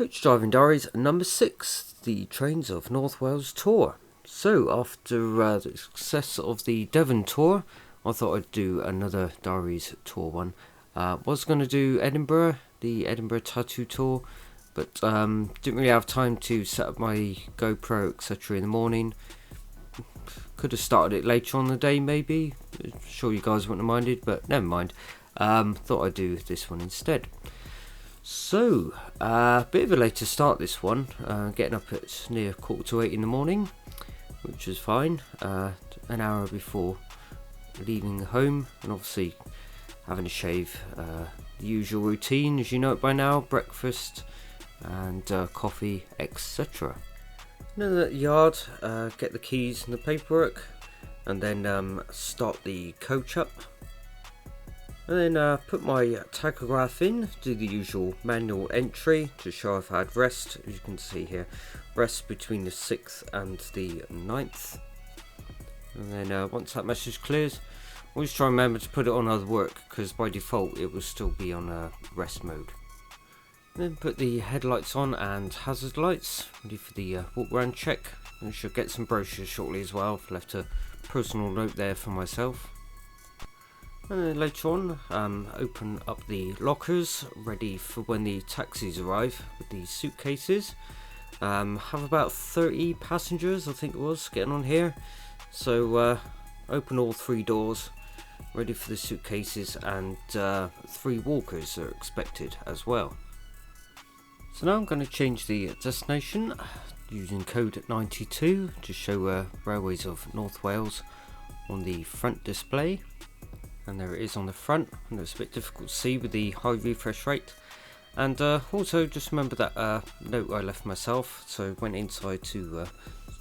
Coach Driving Diaries number 6, the Trains of North Wales tour. So after the success of the Devon tour, I thought I'd do another Diaries tour one. Was going to do Edinburgh, the Edinburgh tattoo tour, but didn't really have time to set up my GoPro etc. in the morning. Could have started it later on the day maybe. Sure you guys wouldn't have minded, but never mind. Thought I'd do this one instead. So, a bit of a later start this one, getting up at near 7:45 in the morning, which was fine, an hour before leaving home, and obviously having a shave, the usual routine as you know it by now, breakfast and coffee etc. Then at the yard, get the keys and the paperwork, and then start the coach up. And then put my tachograph in, do the usual manual entry to show I've had rest, as you can see here, rest between the 6th and the 9th. And then once that message clears, always try and remember to put it on other work, because by default it will still be on rest mode. And then put the headlights on and hazard lights, ready for the walk around check. And I should get some brochures shortly as well, I've left a personal note there for myself. And then later on, open up the lockers, ready for when the taxis arrive with the suitcases. Have about 30 passengers, I think it was, getting on here. So open all 3 doors, ready for the suitcases, and 3 walkers are expected as well. So now I'm going to change the destination using code 92 to show Railways of North Wales on the front display. And there it is on the front, and it's a bit difficult to see with the high refresh rate. And also just remember that note I left myself, so went inside to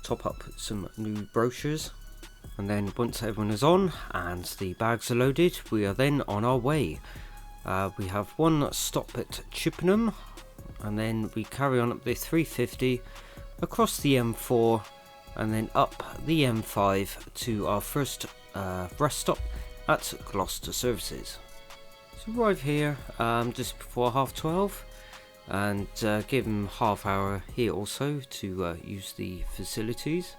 top up some new brochures. And then once everyone is on and the bags are loaded, we are then on our way. We have one stop at Chippenham, and then we carry on up the 350 across the M4 and then up the M5 to our first rest stop at Gloucester Services. So arrive here just before 12:30 and give them half hour here also to use the facilities.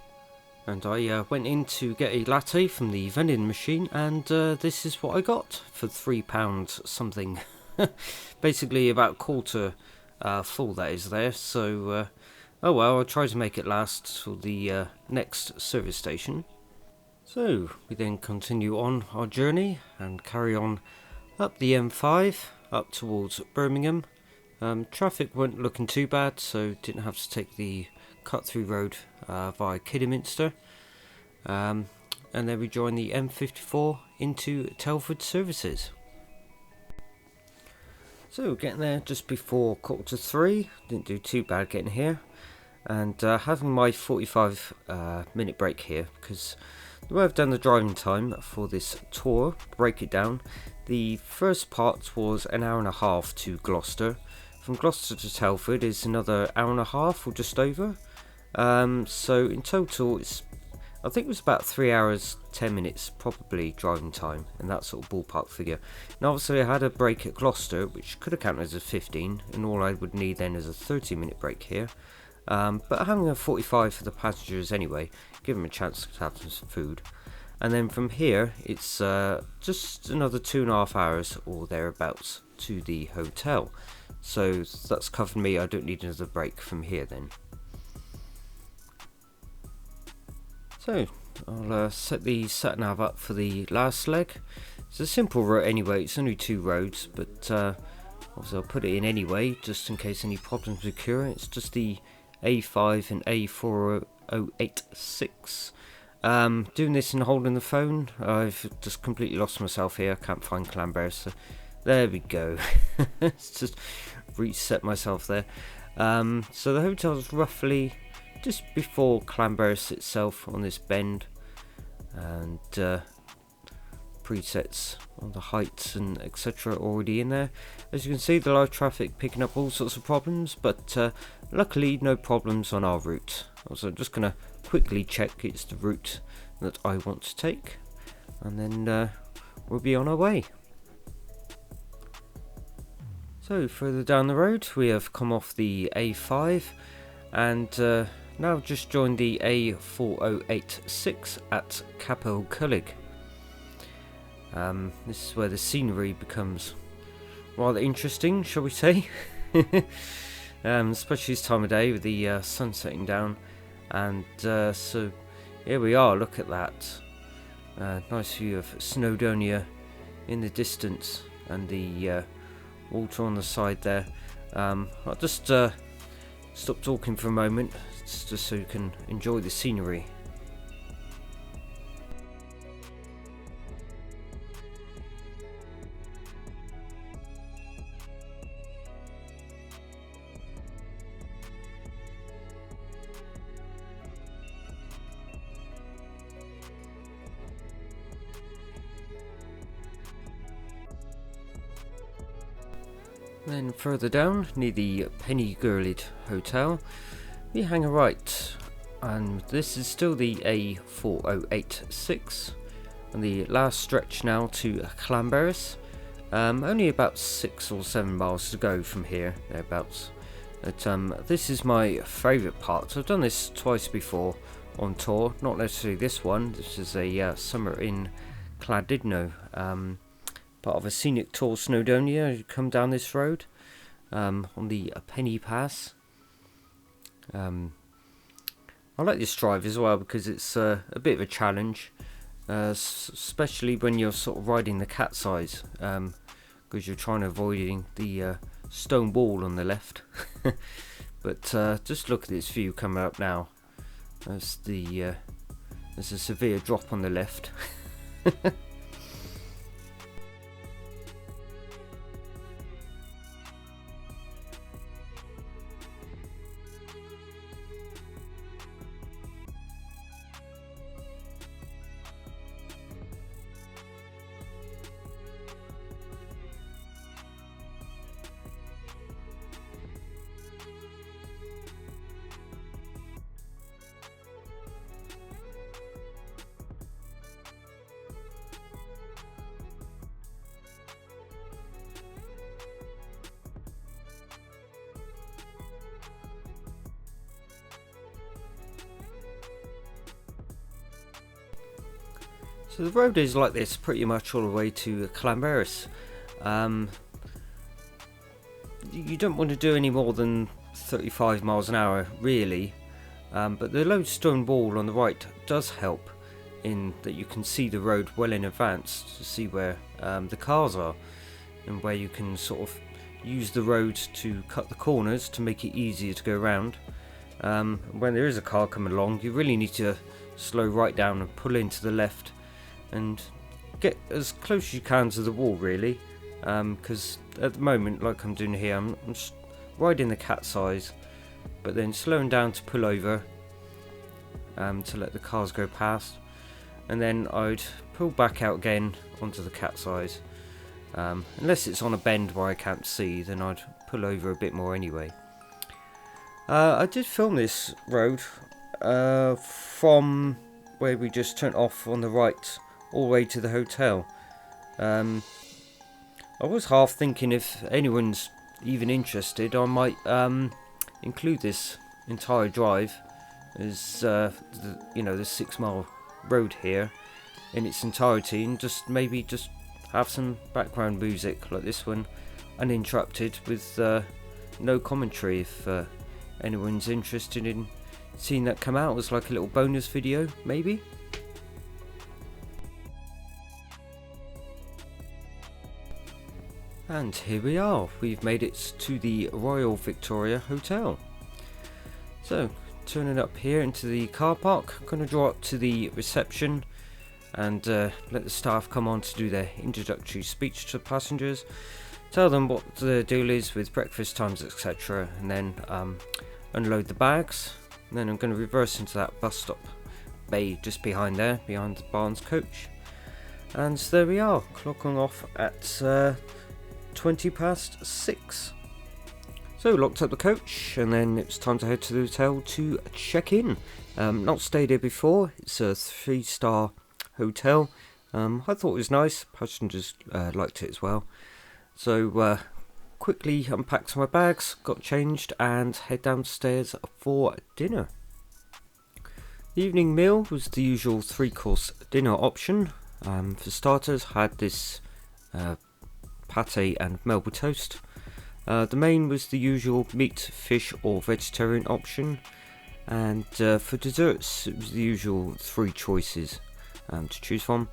And I went in to get a latte from the vending machine, and this is what I got for £3 something. Basically about quarter full that is there, so oh well, I'll try to make it last till the next service station. So we then continue on our journey and carry on up the M5 up towards Birmingham. Traffic weren't looking too bad, so didn't have to take the cut through road via Kidderminster. And then we join the M54 into Telford Services. So getting there just before 3:15, didn't do too bad getting here, and having my 45 minute break here, because the way I've done the driving time for this tour, break it down, the first part was an hour and a half to Gloucester. From Gloucester to Telford is another hour and a half or just over. So in total I think it was about 3 hours 10 minutes probably driving time, and that sort of ballpark figure. Now obviously I had a break at Gloucester, which could have counted as a 15, and all I would need then is a 30-minute break here. But having a 45 for the passengers anyway, give them a chance to have some food. And then from here it's just another 2.5 hours or thereabouts to the hotel. So that's covered me, I don't need another break from here then. So I'll set the sat-nav up for the last leg. It's a simple route anyway, it's only 2 roads, but obviously I'll put it in anyway just in case any problems occur. It's just the A5 and A4086. Doing this and holding the phone, I've just completely lost myself here, I can't find Llanberis, so there we go. It's just reset myself there. So the hotel is roughly just before Llanberis itself on this bend, and presets on the heights and etc already in there. As you can see, the live traffic picking up all sorts of problems, but luckily no problems on our route. Also, I'm just going to quickly check it's the route that I want to take, and then we'll be on our way. So further down the road we have come off the A5 and now just joined the A4086 at Capel Cullig. This is where the scenery becomes rather interesting, shall we say. Especially this time of day with the sun setting down. And so here we are, look at that. Nice view of Snowdonia in the distance and the water on the side there. I'll just stop talking for a moment just so you can enjoy the scenery. Then further down, near the Penny Gurlid Hotel, we hang a right, and this is still the A4086, and the last stretch now to Llanberis. Only about 6 or 7 miles to go from here, thereabouts. But this is my favourite part. I've done this twice before on tour, not necessarily this one. This is a summer in Llandudno. Part of a scenic tour Snowdonia. You come down this road on the Penny Pass. I like this drive as well because it's a bit of a challenge, especially when you're sort of riding the cat's eyes, because you're trying to avoid the stone wall on the left. But just look at this view coming up now. There's a severe drop on the left. So the road is like this pretty much all the way to Llanberis. You don't want to do any more than 35 miles an hour really, but the lodestone wall on the right does help in that you can see the road well in advance to see where the cars are, and where you can sort of use the road to cut the corners to make it easier to go around. When there is a car coming along, you really need to slow right down and pull into the left and get as close as you can to the wall really, because at the moment, like I'm doing here, I'm just riding the cat's eyes but then slowing down to pull over to let the cars go past, and then I'd pull back out again onto the cat's eyes. Unless it's on a bend where I can't see, then I'd pull over a bit more anyway. I did film this road from where we just turned off on the right all the way to the hotel. I was half thinking if anyone's even interested, I might include this entire drive as the 6 mile road here in its entirety, and maybe just have some background music like this one, uninterrupted, with no commentary, if anyone's interested in seeing that come out as like a little bonus video maybe. And here we are, we've made it to the Royal Victoria Hotel. So, turning up here into the car park, I'm going to draw up to the reception and let the staff come on to do their introductory speech to passengers, tell them what the deal is with breakfast times, etc., and then unload the bags. And then I'm going to reverse into that bus stop bay just behind there, behind the Barnes coach. And there we are, clocking off at 20 past 6. So locked up the coach, and then it's time to head to the hotel to check in. Not stayed here before. It's a 3-star hotel. I thought it was nice. Passengers liked it as well. So quickly unpacked my bags, got changed and head downstairs for dinner. The evening meal was the usual 3-course dinner option. For starters, had this pate and Melba toast. The main was the usual meat, fish or vegetarian option, and for desserts it was the usual 3 choices to choose from.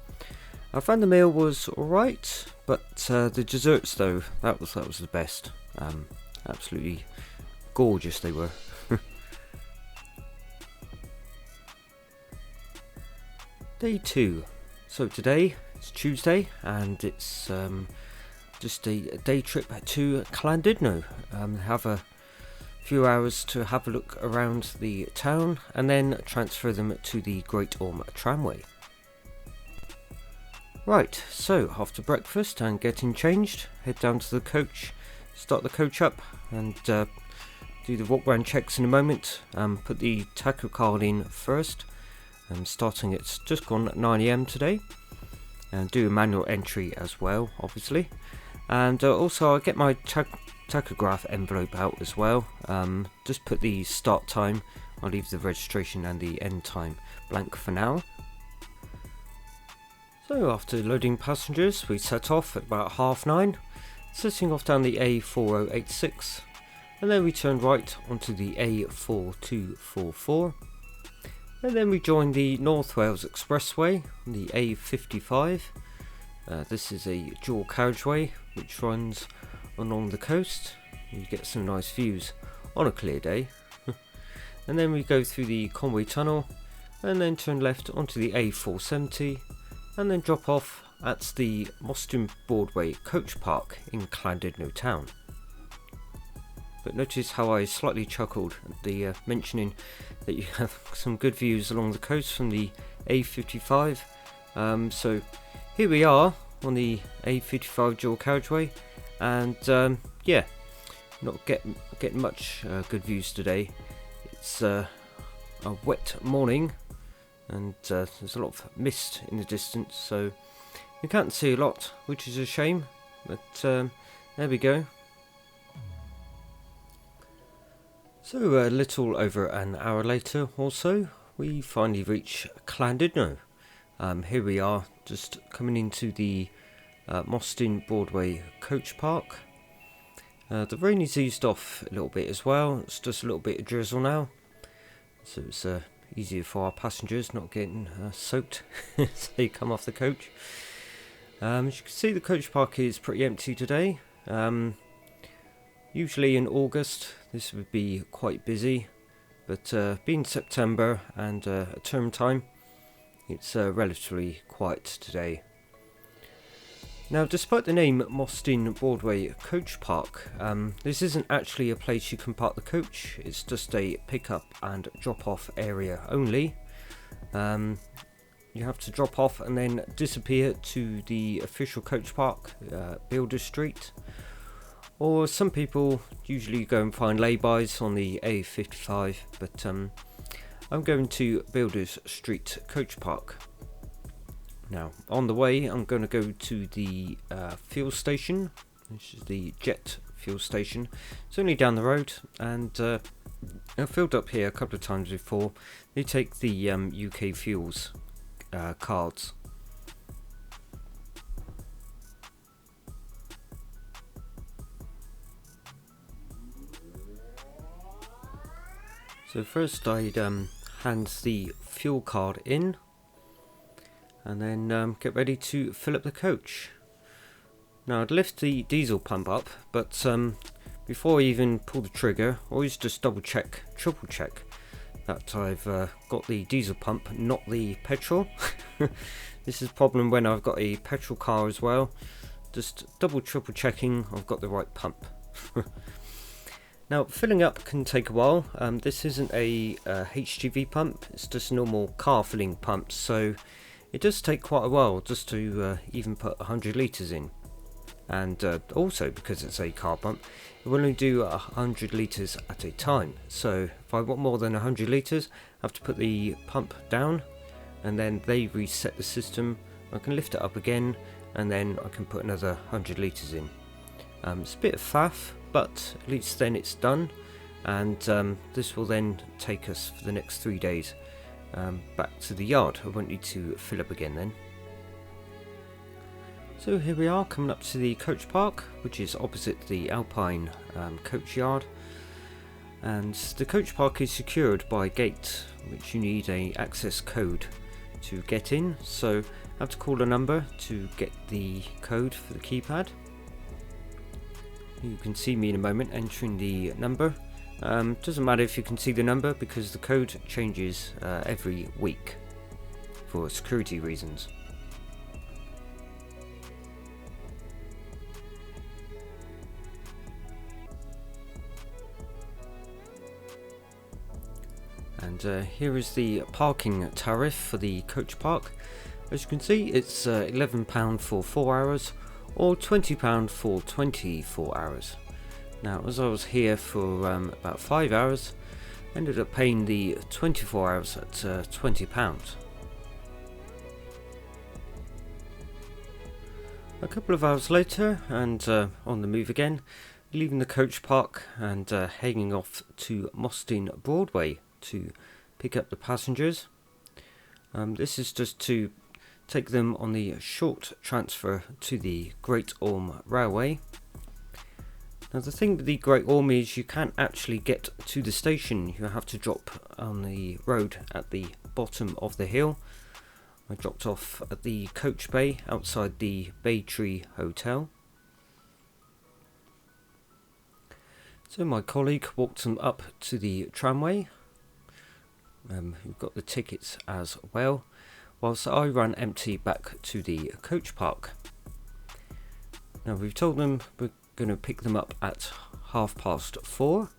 I found the meal was alright, but the desserts though, that was the best. Absolutely gorgeous they were. Day 2. So today it's Tuesday and it's just a day trip to Llandudno. Have a few hours to have a look around the town and then transfer them to the Great Orme tramway. Right, so after breakfast and getting changed, head down to the coach, start the coach up and do the walk round checks in a moment. Put the taco card in first, starting at just gone 9 AM today, and do a manual entry as well, obviously. And also I'll get my tachograph envelope out as well. Just put the start time, I'll leave the registration and the end time blank for now. So after loading passengers, we set off at about 9:30, setting off down the A4086, and then we turned right onto the A4244, and then we joined the North Wales Expressway, the A55. This is a dual carriageway which runs along the coast. You get some nice views on a clear day. And then we go through the Conway Tunnel and then turn left onto the A470 and then drop off at the Mostyn Broadway coach park in Llandudno town. But notice how I slightly chuckled at the mentioning that you have some good views along the coast from the A55. So here we are on the A55 dual carriageway, and yeah, not getting much good views today. It's a wet morning and there's a lot of mist in the distance, so you can't see a lot, which is a shame, but there we go. So a little over an hour later or so, we finally reach Llandudno. Here we are, just coming into the Mostyn Broadway coach park. The rain has eased off a little bit as well. It's just a little bit of drizzle now, so it's easier for our passengers not getting soaked as they come off the coach. As you can see, the coach park is pretty empty today. Usually in August this would be quite busy, but being September and term time, it's relatively quiet today. Now, despite the name Mostyn Broadway Coach Park, this isn't actually a place you can park the coach. It's just a pick up and drop off area only. You have to drop off and then disappear to the official coach park, Builder Street. Or some people usually go and find laybys on the A55, but I'm going to Builders Street Coach Park. Now, on the way, I'm going to go to the fuel station, which is the Jet fuel station. It's only down the road, and I've filled up here a couple of times before. They take the UK Fuels cards. So first I'd hand the fuel card in, and then get ready to fill up the coach. Now, I'd lift the diesel pump up, but before I even pull the trigger, always just triple check that I've got the diesel pump, not the petrol. This is a problem when I've got a petrol car as well. Just triple checking I've got the right pump. Now, filling up can take a while. This isn't a HGV pump, it's just a normal car filling pump, so it does take quite a while just to even put 100 litres in. And also, because it's a car pump, it will only do 100 litres at a time. So if I want more than 100 litres, I have to put the pump down, and then they reset the system. I can lift it up again, and then I can put another 100 litres in. It's a bit of faff, but at least then it's done, and this will then take us for the next 3 days back to the yard. I won't need to fill up again then. So here we are, coming up to the coach park, which is opposite the Alpine coach yard. And the coach park is secured by a gate, which you need a access code to get in. So I have to call a number to get the code for the keypad. You can see me in a moment entering the number. Doesn't matter if you can see the number because the code changes every week for security reasons. And here is the parking tariff for the coach park. As you can see, it's £11 for 4 hours or £20 for 24 hours. Now, as I was here for about 5 hours, I ended up paying the 24 hours at £20. A couple of hours later, and on the move again, leaving the coach park and hanging off to Mostyn Broadway to pick up the passengers. This is just to take them on the short transfer to the Great Orme Railway. Now the thing with the Great Orme is you can't actually get to the station, you have to drop on the road at the bottom of the hill. I dropped off at the coach bay outside the Bay Tree Hotel. So my colleague walked them up to the tramway. We've got the tickets as well, whilst I ran empty back to the coach park. Now we've told them we're going to pick them up at 4:30,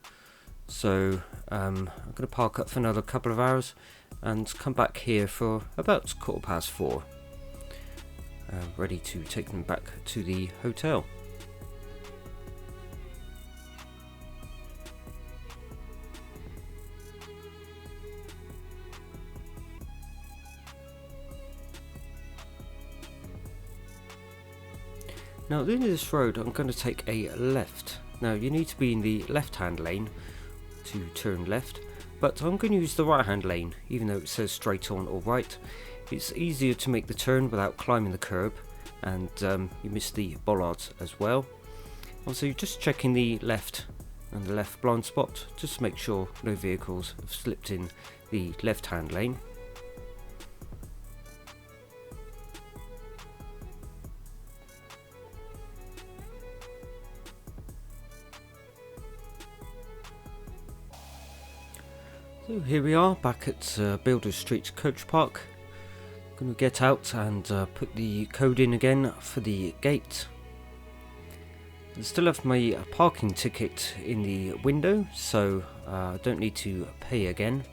so I'm going to park up for another couple of hours and come back here for about 4:15, ready to take them back to the hotel. Now at the end of this road I'm going to take a left. Now you need to be in the left hand lane to turn left, but I'm going to use the right hand lane even though it says straight on or right. It's easier to make the turn without climbing the curb, and you miss the bollards as well. Also just checking the left and the left blind spot just to make sure no vehicles have slipped in the left hand lane. So here we are back at Builder Street Coach Park. Going to get out and put the code in again for the gate. I still have my parking ticket in the window, so I don't need to pay again.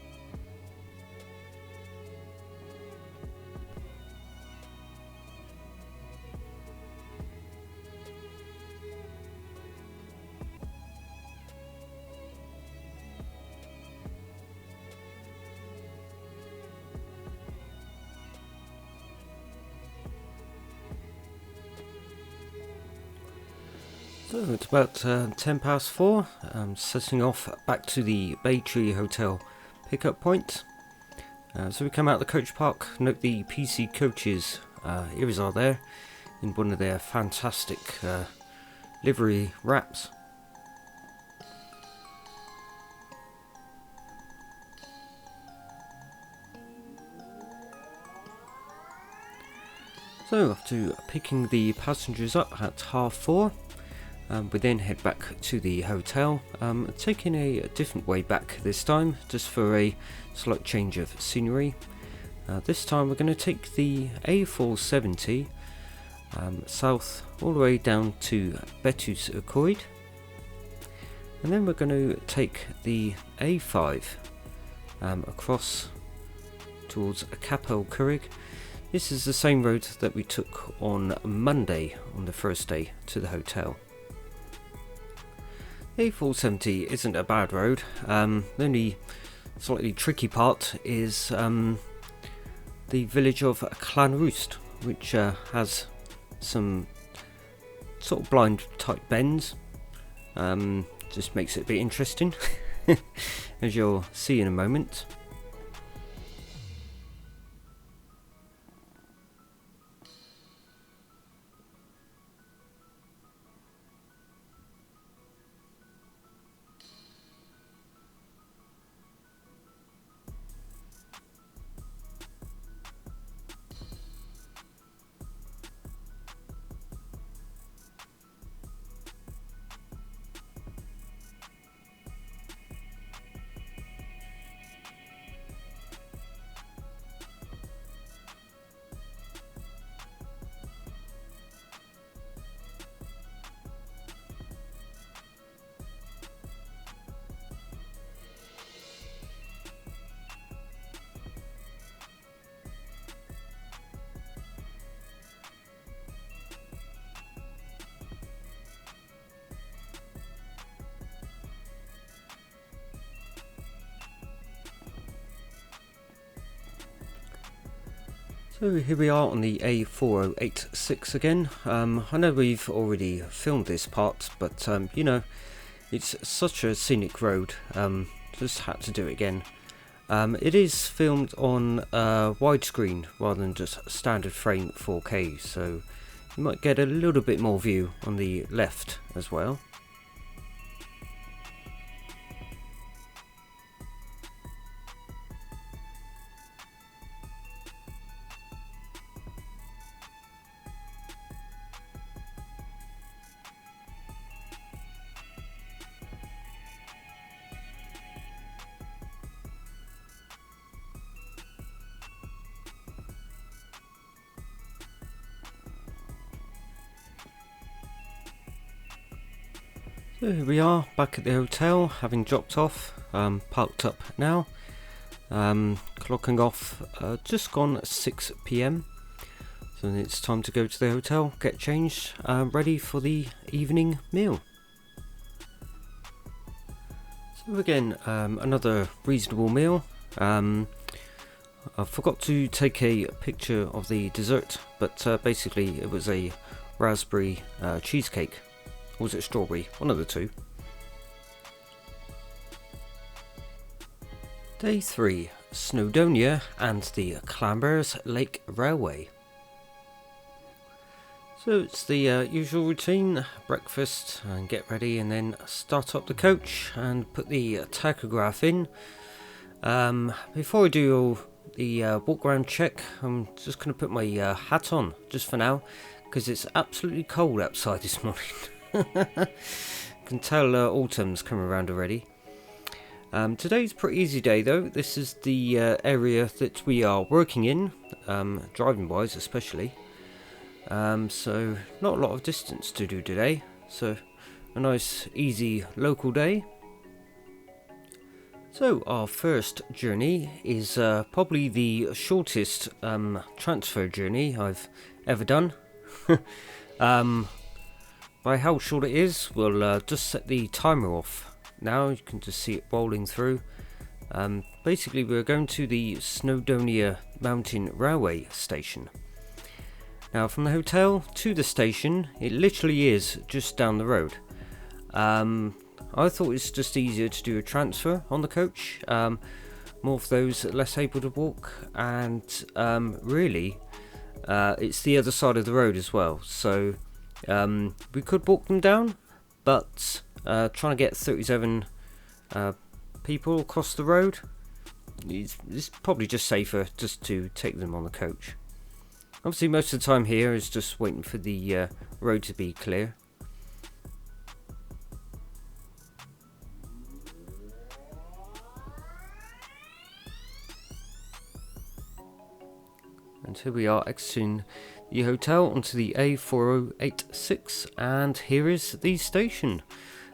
So it's about 4:10. I'm setting off back to the Bay Tree Hotel pickup point. So we come out of the coach park, note the PC coaches ears are there in one of their fantastic livery wraps. So after picking the passengers up at 4:30, we then head back to the hotel, taking a different way back this time, just for a slight change of scenery. This time we're going to take the A470 south all the way down to Betus Coed, and then we're going to take the A5 across towards Capel Curig. This is the same road that we took on Monday on the first day to the hotel. The A470 isn't a bad road. The only slightly tricky part is the village of Llanberis, which has some sort of blind type bends. Just makes it a bit interesting, as you'll see in a moment. So here we are on the A4086 again. I know we've already filmed this part, but you know, it's such a scenic road, just had to do it again. It is filmed on widescreen rather than just standard frame 4K, so you might get a little bit more view on the left as well. So here we are back at the hotel, having dropped off, parked up now, clocking off just gone 6 PM, so it's time to go to the hotel, get changed, ready for the evening meal. So again, another reasonable meal. I forgot to take a picture of the dessert, but basically it was a raspberry cheesecake. Or was it strawberry? One of the two. Day 3, Snowdonia and the Llanberis Lake Railway. So it's the usual routine, breakfast and get ready, and then start up the coach and put the tachograph in. Before I do the walk around check, I'm just going to put my hat on just for now, because it's absolutely cold outside this morning. Can tell autumn's coming around already. Today's a pretty easy day though. This is the area that we are working in, driving wise especially. So not a lot of distance to do today. So a nice easy local day. So our first journey is probably the shortest transfer journey I've ever done. By how short it is, we'll just set the timer off. Now you can just see it rolling through. Basically we're going to the Snowdon Mountain Railway station. Now from the hotel to the station, it literally is just down the road. I thought it's just easier to do a transfer on the coach, more for those less able to walk, and really it's the other side of the road as well, so we could walk them down, but trying to get 37 people across the road, it's probably just safer just to take them on the coach. Obviously most of the time here is just waiting for the road to be clear. And here we are exiting the hotel onto the A4086, and here is the station.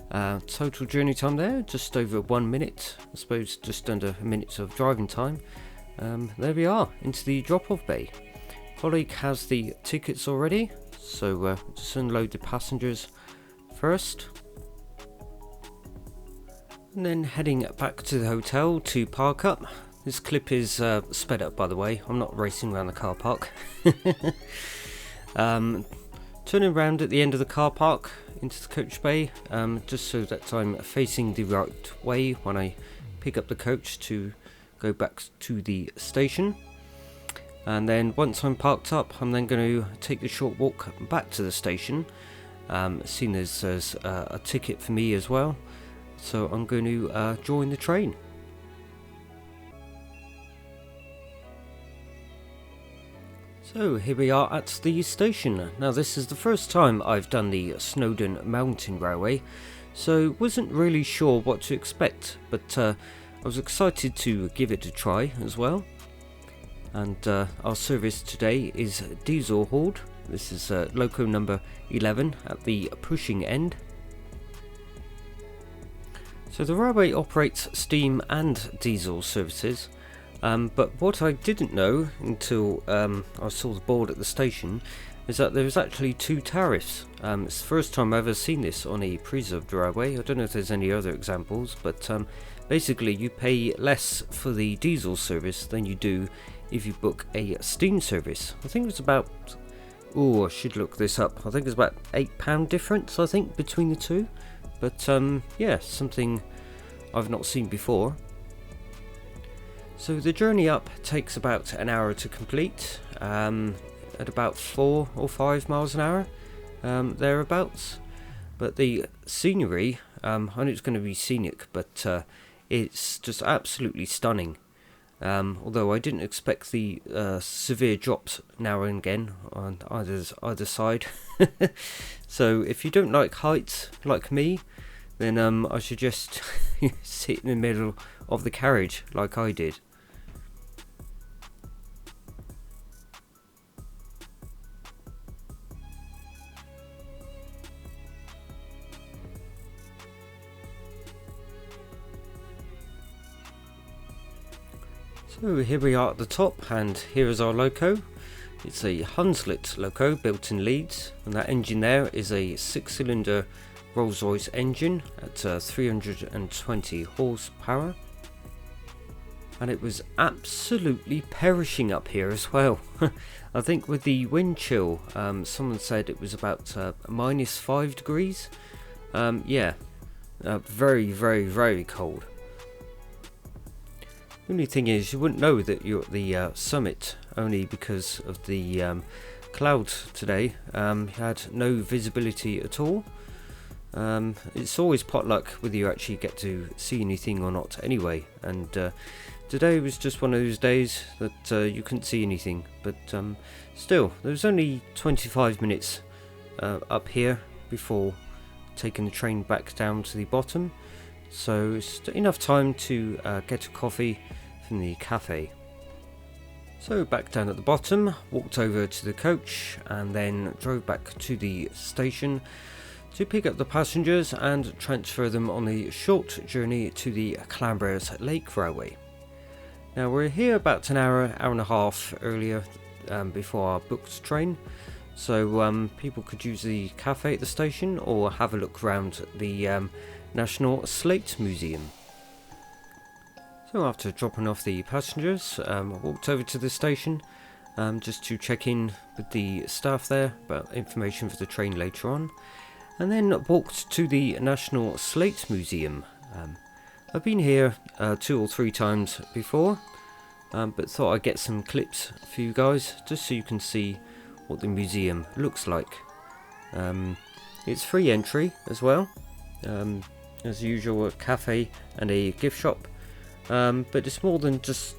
Total journey time there, just over 1 minute, I suppose just under a minute of driving time. There we are, into the drop-off bay. Colleague has the tickets already, so just unload the passengers first. And then heading back to the hotel to park up. This clip is sped up, by the way. I'm not racing around the car park. Turning around at the end of the car park into the coach bay, just so that I'm facing the right way when I pick up the coach to go back to the station. And then once I'm parked up, I'm then going to take the short walk back to the station, seeing as there's a ticket for me as well, so I'm going to join the train. So here we are at the station. Now this is the first time I've done the Snowdon Mountain Railway, so wasn't really sure what to expect, but I was excited to give it a try as well. And our service today is diesel hauled. This is loco number 11 at the pushing end. So the railway operates steam and diesel services, but what I didn't know until I saw the board at the station is that there's actually two tariffs. It's the first time I've ever seen this on a preserved railway. I don't know if there's any other examples, but basically you pay less for the diesel service than you do if you book a steam service. I think it's about, I should look this up. I think it's about £8 difference, I think, between the two. But yeah, something I've not seen before. So the journey up takes about an hour to complete, at about 4 or 5 miles an hour, thereabouts. But the scenery, I know it's going to be scenic, but it's just absolutely stunning. Although I didn't expect the severe drops now and again on either side. So if you don't like heights like me, then I suggest you sit in the middle of the carriage like I did. So here we are at the top, and here is our loco. It's a Hunslet loco built in Leeds, and that engine there is a 6-cylinder Rolls-Royce engine at 320 horsepower. And it was absolutely perishing up here as well. I think with the wind chill, someone said it was about -5 degrees. Yeah, very, very, very cold. The only thing is, you wouldn't know that you're at the summit, only because of the clouds today. You had no visibility at all. It's always potluck whether you actually get to see anything or not anyway, and today was just one of those days that you couldn't see anything, but still, there was only 25 minutes up here before taking the train back down to the bottom, so it's enough time to get a coffee from the cafe. So back down at the bottom, walked over to the coach and then drove back to the station to pick up the passengers and transfer them on the short journey to the Llanberis Lake Railway. Now we're here about an hour and a half earlier before our booked train, so people could use the cafe at the station or have a look around the National Slate Museum. So after dropping off the passengers, I walked over to the station just to check in with the staff there about information for the train later on, and then walked to the National Slate Museum. I've been here 2 or 3 times before, but thought I'd get some clips for you guys just so you can see what the museum looks like. It's free entry as well, as usual, a cafe and a gift shop. But it's more than just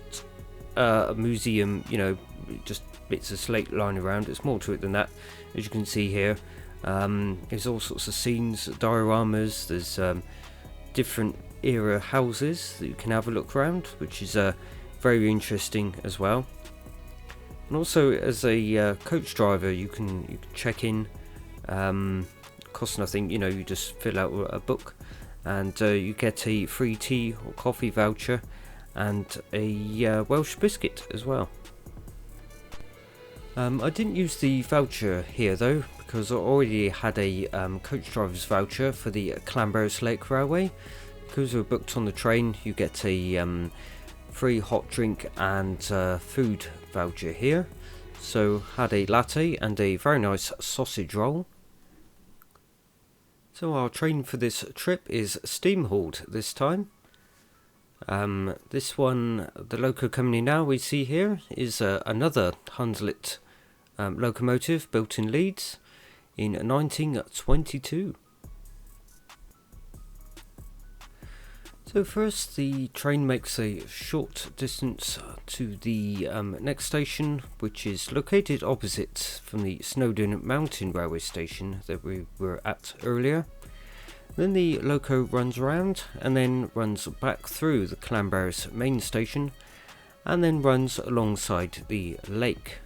a museum, you know, just bits of slate lying around. It's more to it than that, as you can see here. There's all sorts of scenes, dioramas, there's different era houses that you can have a look around, which is very interesting as well. And also, as a coach driver, you can check in, costs nothing, you know, you just fill out a book, and you get a free tea or coffee voucher and a Welsh biscuit as well. I didn't use the voucher here though, because I already had a coach driver's voucher for the Llanberis Lake Railway. Because we're booked on the train, you get a free hot drink and food voucher here. So had a latte and a very nice sausage roll. So our train for this trip is steam hauled this time. This one, the loco coming in now we see here, is another Hunslet locomotive built in Leeds in 1922. So first the train makes a short distance to the next station, which is located opposite from the Snowdon Mountain Railway station that we were at earlier. Then the loco runs around and then runs back through the Llanberis main station and then runs alongside the lake.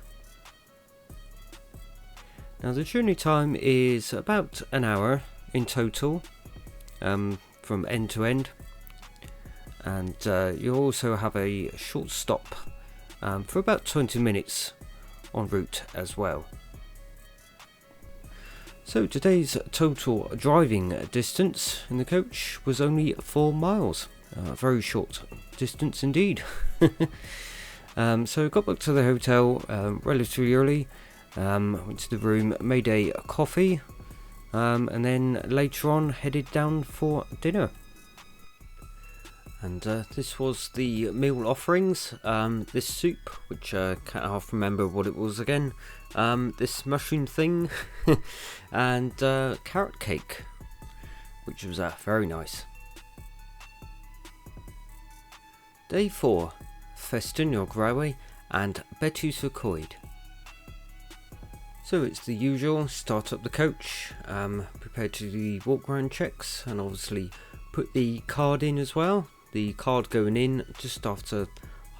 Now the journey time is about an hour in total from end to end, and you also have a short stop for about 20 minutes en route as well. So today's total driving distance in the coach was only 4 miles. Very short distance indeed. So got back to the hotel relatively early, went to the room, made a coffee, and then later on headed down for dinner. And this was the meal offerings. This soup, which I can't half remember what it was again. This mushroom thing, and carrot cake, which was very nice. Day 4, Llanberis Railway and Bettws-y-Coed. So it's the usual, start up the coach, prepare to do the walk around checks, and obviously put the card in as well. The card going in just after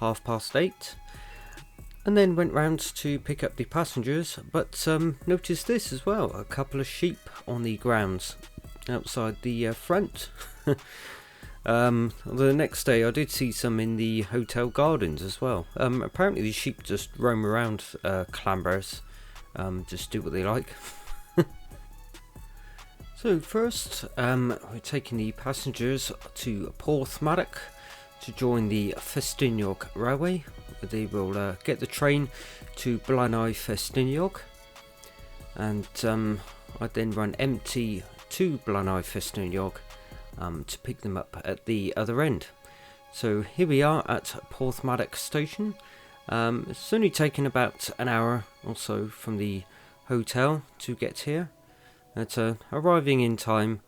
8:30. And then went round to pick up the passengers, but noticed this as well, a couple of sheep on the grounds outside the front. The next day I did see some in the hotel gardens as well. Apparently these sheep just roam around Llanberis, just do what they like. So first we're taking the passengers to Porthmadog to join the Llanberis Railway. They will get the train to Llanberis, and I then run empty to Llanberis to pick them up at the other end. So here we are at Porthmadog station. It's only taken about an hour or so from the hotel to get here. It's arriving in time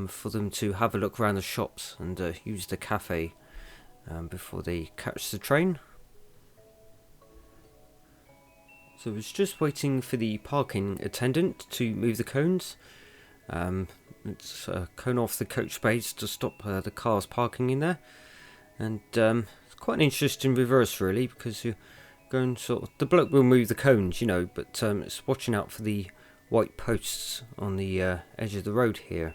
for them to have a look around the shops and use the cafe before they catch the train. So I was just waiting for the parking attendant to move the cones. It's cone off the coach space to stop the cars parking in there. And it's quite an interesting reverse really, because you're going sort of, the bloke will move the cones, you know, but it's watching out for the white posts on the edge of the road here.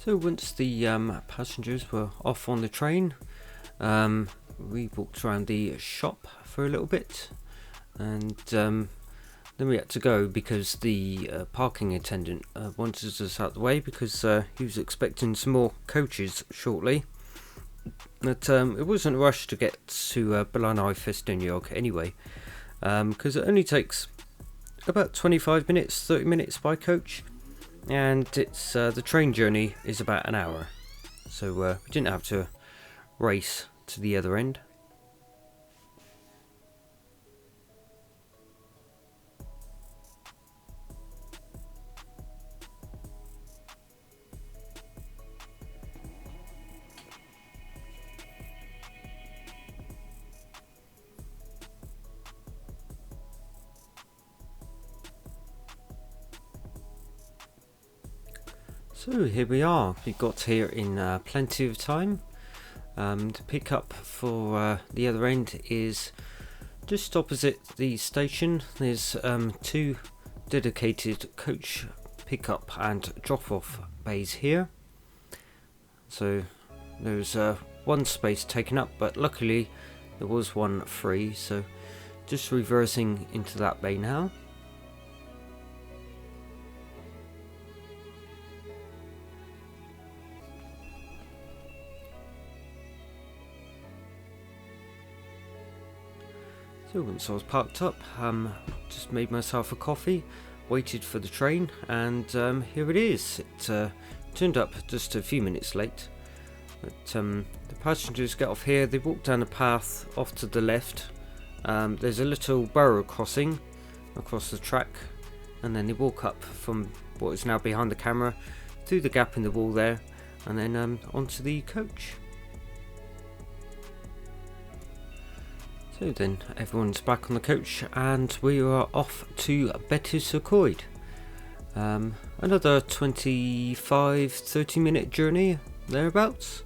So once the passengers were off on the train, we walked around the shop for a little bit, and then we had to go because the parking attendant wanted us out the way because he was expecting some more coaches shortly. But it wasn't a rush to get to Llanberis anyway, because it only takes about 25 minutes, 30 minutes by coach. And it's the train journey is about an hour, so we didn't have to race to the other end. So here we are, we got here in plenty of time. To pick up for the other end is just opposite the station. There's two dedicated coach pickup and drop-off bays here. So there's one space taken up, but luckily there was one free, so just reversing into that bay now. So once I was parked up, just made myself a coffee, waited for the train, and here it is. It turned up just a few minutes late, but the passengers get off here. They walk down the path off to the left. There's a little burrow crossing across the track, and then they walk up from what is now behind the camera through the gap in the wall there, and then onto the coach. So then everyone's back on the coach and we are off to Bettws-y-Coed. Another 25-30 minute journey thereabouts,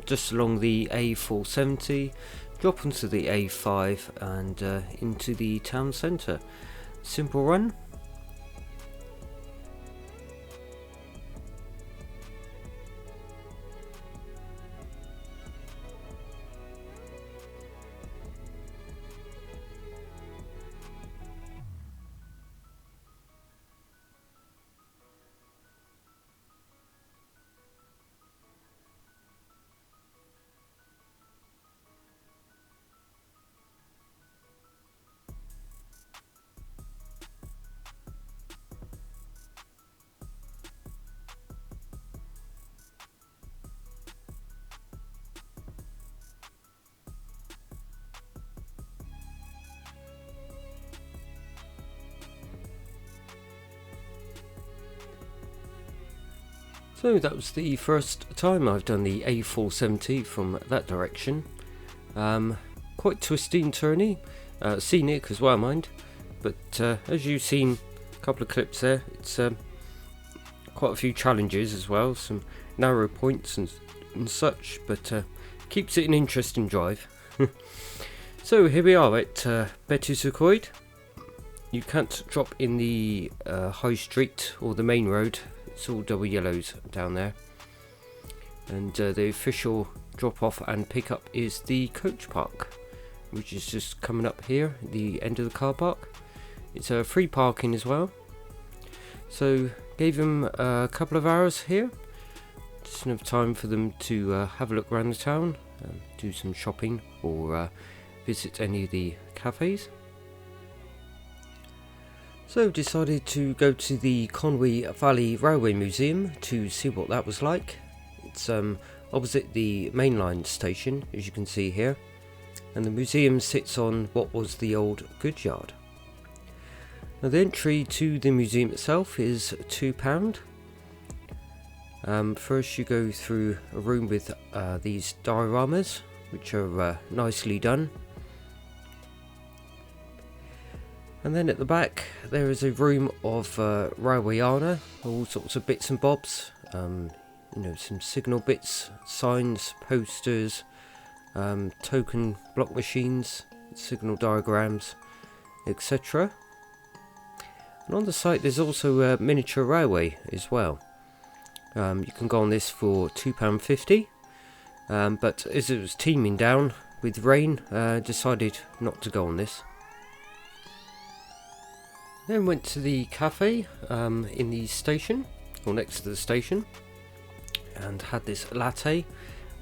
just along the A470, drop onto the A5 and into the town centre. Simple run. So that was the first time I've done the A470 from that direction. Quite twisty and turny, scenic as well, mind. But as you've seen a couple of clips there, it's quite a few challenges as well, some narrow points and such, but keeps it an interesting drive. So here we are at Bettws-y-Coed. You can't drop in the high street or the main road. It's all double yellows down there, and the official drop off and pick up is the coach park, which is just coming up here at the end of the car park. It's a free parking as well, so gave them a couple of hours here, just enough time for them to have a look around the town, do some shopping or visit any of the cafes. So decided to go to the Conwy Valley Railway Museum to see what that was like. It's opposite the mainline station, as you can see here, and the museum sits on what was the old goods yard. Now the entry to the museum itself is £2. First you go through a room with these dioramas, which are nicely done. And then at the back there is a room of railwayana, all sorts of bits and bobs, you know, some signal bits, signs, posters, token block machines, signal diagrams, etc. And on the site there's also a miniature railway as well. You can go on this for £2.50, but as it was teeming down with rain, decided not to go on this. Then went to the cafe in the station, or next to the station, and had this latte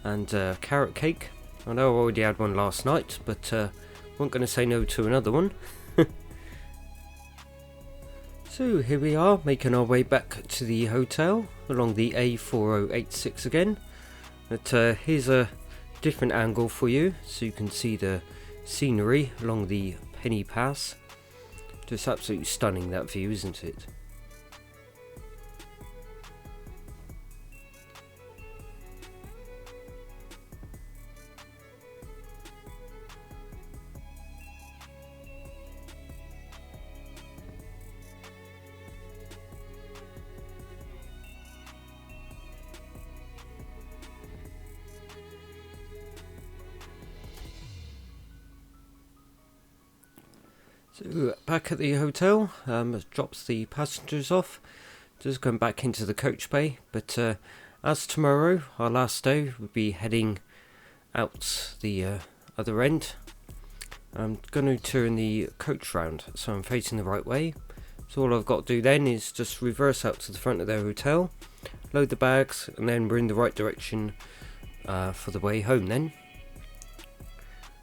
and carrot cake. I know I already had one last night, but wasn't going to say no to another one. So here we are, making our way back to the hotel along the A4086 again. But here's a different angle for you, so you can see the scenery along the Penny Pass. Just absolutely stunning, that view, isn't it? So back at the hotel, drops the passengers off, just going back into the coach bay. But as tomorrow, our last day, we'll be heading out the other end. I'm going to turn the coach round, so I'm facing the right way. So all I've got to do then is just reverse out to the front of their hotel, load the bags, and then we're in the right direction for the way home then.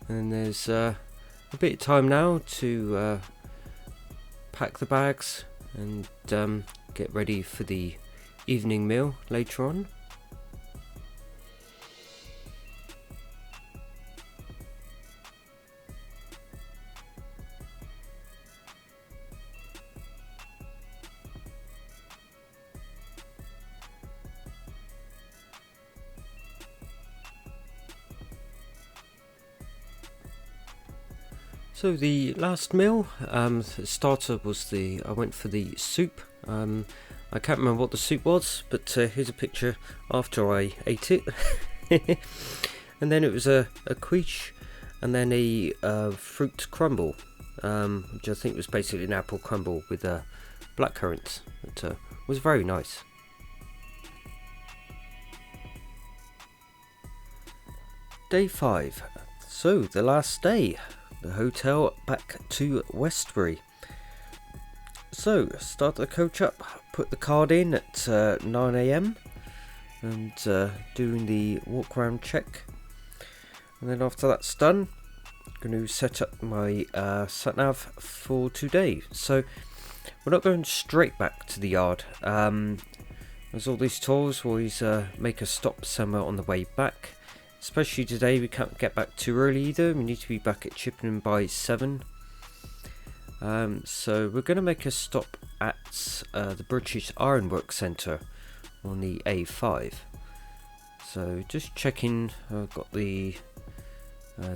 And there's a bit of time now to pack the bags and get ready for the evening meal later on. So the last meal, the starter was I went for the soup. I can't remember what the soup was, but here's a picture after I ate it. And then it was a quiche, and then a fruit crumble, which I think was basically an apple crumble with blackcurrants. It was very nice. Day 5. So the last day. The hotel back to Westbury. So start the coach up, put the card in at 9 AM and doing the walk around check, and then after that's done, I'm going to set up my sat nav for today. So we're not going straight back to the yard. As all these tours always make a stop somewhere on the way back. Especially today, we can't get back too early either. We need to be back at Chippenham by 7. So we're going to make a stop at the British Ironworks Centre on the A5. So just checking I've got the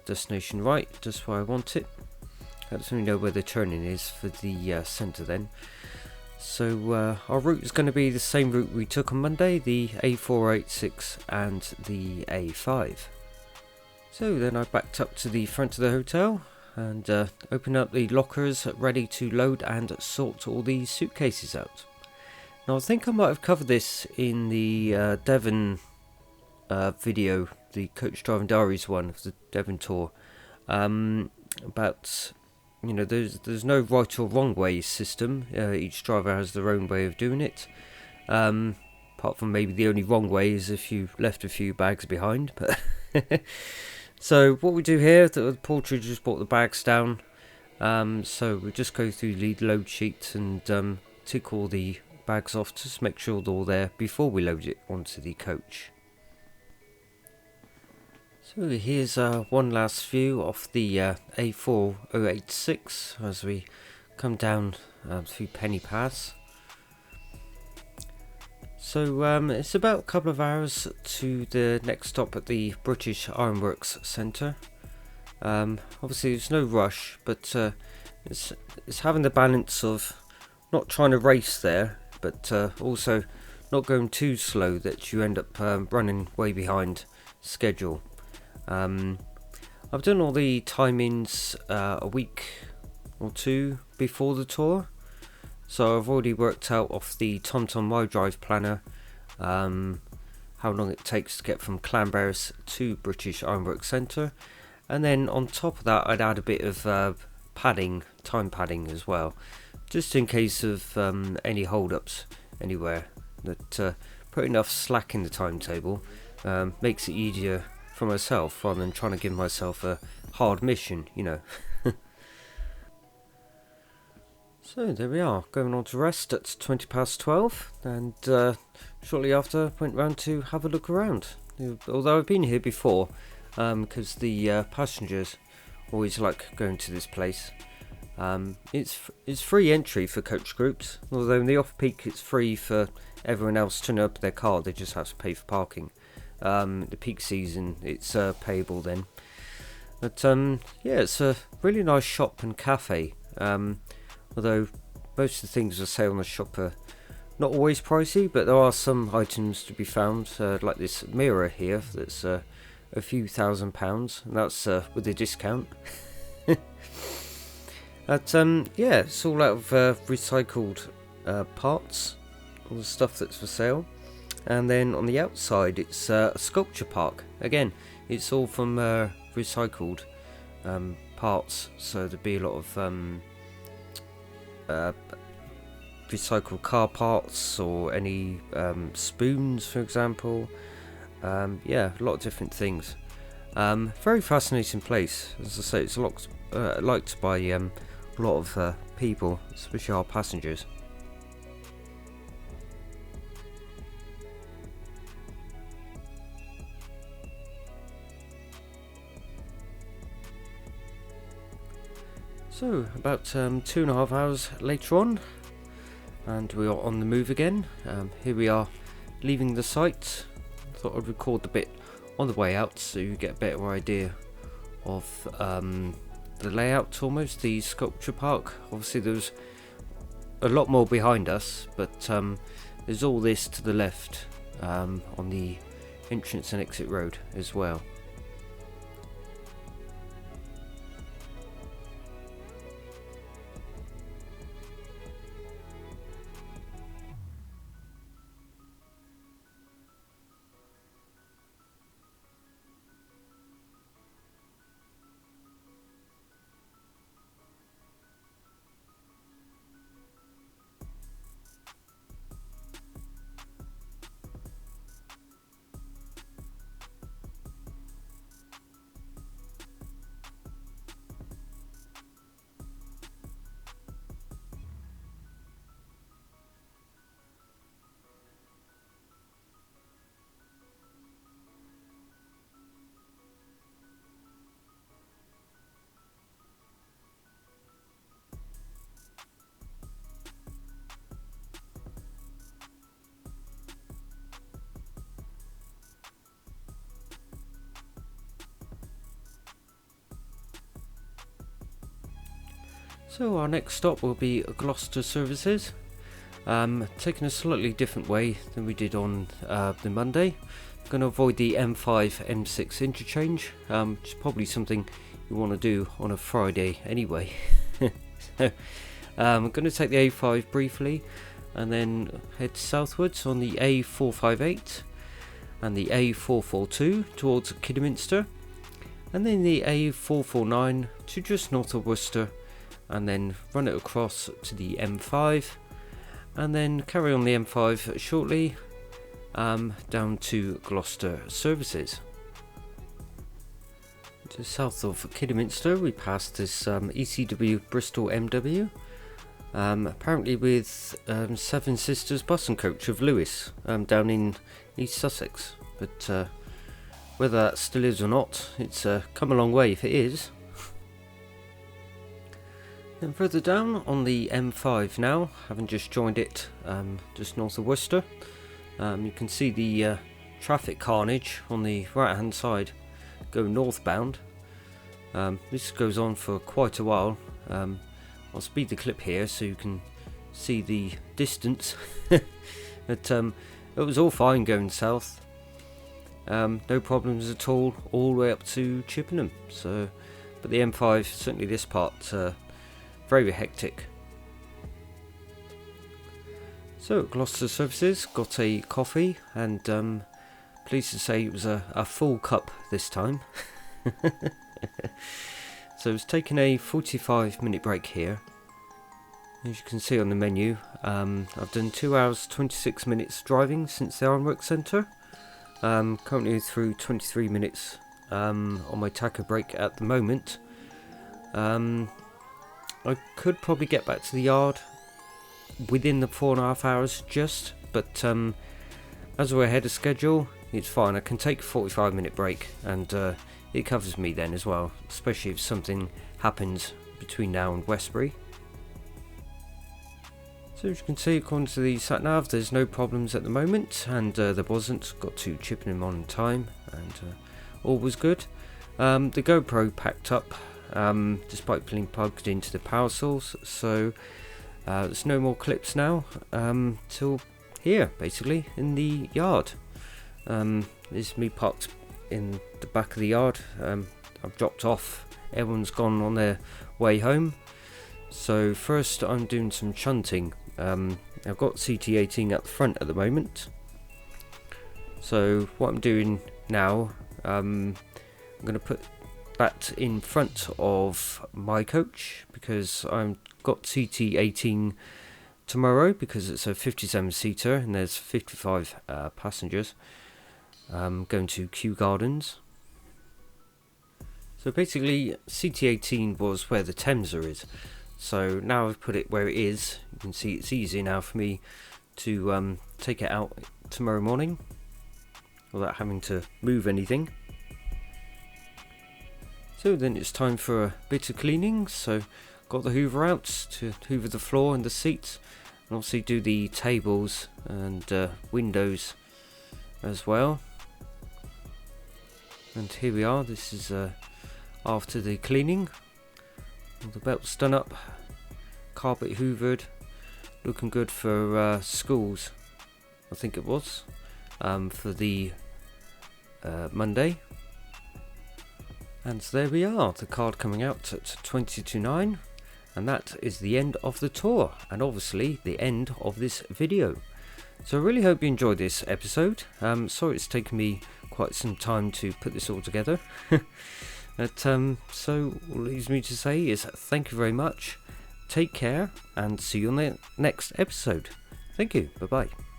destination right, just where I want it. Lets me know where the turning is for the centre then. So our route is going to be the same route we took on Monday, the A486 and the A5. So then I backed up to the front of the hotel and opened up the lockers ready to load and sort all these suitcases out. Now I think I might have covered this in the Devon video, the Coach Driving Diaries one of the Devon tour, about... You know, there's no right or wrong way system. Each driver has their own way of doing it. Apart from maybe the only wrong way is if you left a few bags behind. But so what we do here, the porter just brought the bags down. So we just go through the load sheet and tick all the bags off, just make sure they're all there before we load it onto the coach. So here's one last view of the A4086 as we come down through Penny Pass. So it's about a couple of hours to the next stop at the British Ironworks Centre. Obviously there's no rush, but it's having the balance of not trying to race there, but also not going too slow that you end up running way behind schedule. I've done all the timings a week or two before the tour, so I've already worked out off the TomTom My Drive planner how long it takes to get from Llanberis to British Ironworks Centre, and then on top of that I'd add a bit of time padding as well, just in case of any hold-ups anywhere, that put enough slack in the timetable makes it easier for myself rather than trying to give myself a hard mission, you know. So there we are, going on to rest at 12:20, and shortly after went round to have a look around. Although I've been here before, because the passengers always like going to this place. It's free entry for coach groups, although in the off-peak it's free for everyone else to turn up their car, they just have to pay for parking. The peak season it's payable then, but yeah, it's a really nice shop and cafe, although most of the things I say on the shop are not always pricey, but there are some items to be found, like this mirror here that's a few £1,000s, and that's with a discount. But yeah, it's all out of recycled parts, all the stuff that's for sale. And then on the outside, it's a sculpture park. Again, it's all from recycled parts, so there'd be a lot of recycled car parts, or any spoons, for example. Yeah, a lot of different things. Very fascinating place. As I say, it's a lot liked by a lot of people, especially our passengers. So, about 2.5 hours later on, and we are on the move again. Here we are, leaving the site. Thought I'd record the bit on the way out so you get a better idea of the layout, almost, the sculpture park. Obviously there's a lot more behind us, but there's all this to the left on the entrance and exit road as well. So our next stop will be Gloucester services, taking a slightly different way than we did on the Monday. Going to avoid the M5 M6 interchange, which is probably something you want to do on a Friday anyway. So I'm going to take the A5 briefly and then head southwards on the A458 and the A442 towards Kidderminster, and then the A449 to just north of Worcester, and then run it across to the M5, and then carry on the M5 shortly down to Gloucester services. To south of Kidderminster we pass this ECW Bristol MW, apparently with Seven Sisters bus and coach of Lewis down in East Sussex, but whether that still is or not, it's come a long way if it is. Then further down on the M5 now, having just joined it just north of Worcester, you can see the traffic carnage on the right hand side go northbound. This goes on for quite a while. I'll speed the clip here so you can see the distance. But it was all fine going south, no problems at all the way up to Chippenham. So, but the M5, certainly this part, very hectic. So Gloucester services, got a coffee, and pleased to say it was a full cup this time. So I was taking a 45-minute break here. As you can see on the menu, I've done 2 hours 26 minutes driving since the Ironworks Centre. Currently through 23 minutes on my taco break at the moment. I could probably get back to the yard within the 4.5 hours just, but as we're ahead of schedule, it's fine. I can take a 45-minute break, and it covers me then as well, especially if something happens between now and Westbury. So as you can see, according to the sat-nav, there's no problems at the moment, and there wasn't. Got to Chippenham on time, and all was good. The GoPro packed up, despite being plugged into the power source, so there's no more clips now till here, basically, in the yard. This is me parked in the back of the yard. I've dropped off, everyone's gone on their way home, So first I'm doing some shunting. I've got CT18 at the front at the moment. So what I'm doing now, I'm going to put that in front of my coach because I've got CT18 tomorrow because it's a 57 seater and there's 55 passengers going to Kew Gardens. So basically CT18 was where the Thameser is. So now I've put it where it is. You can see it's easy now for me to take it out tomorrow morning without having to move anything. So then it's time for a bit of cleaning. So got the hoover out to hoover the floor and the seats, and obviously do the tables and windows as well. And here we are. This is after the cleaning. All the belts done up, carpet hoovered, looking good for schools, I think it was, for the Monday. And so there we are, the card coming out at 20 to 9, and that is the end of the tour, and obviously the end of this video. So I really hope you enjoyed this episode. Sorry it's taken me quite some time to put this all together. But so all leaves me to say is thank you very much, take care, and see you on the next episode. Thank you, bye bye.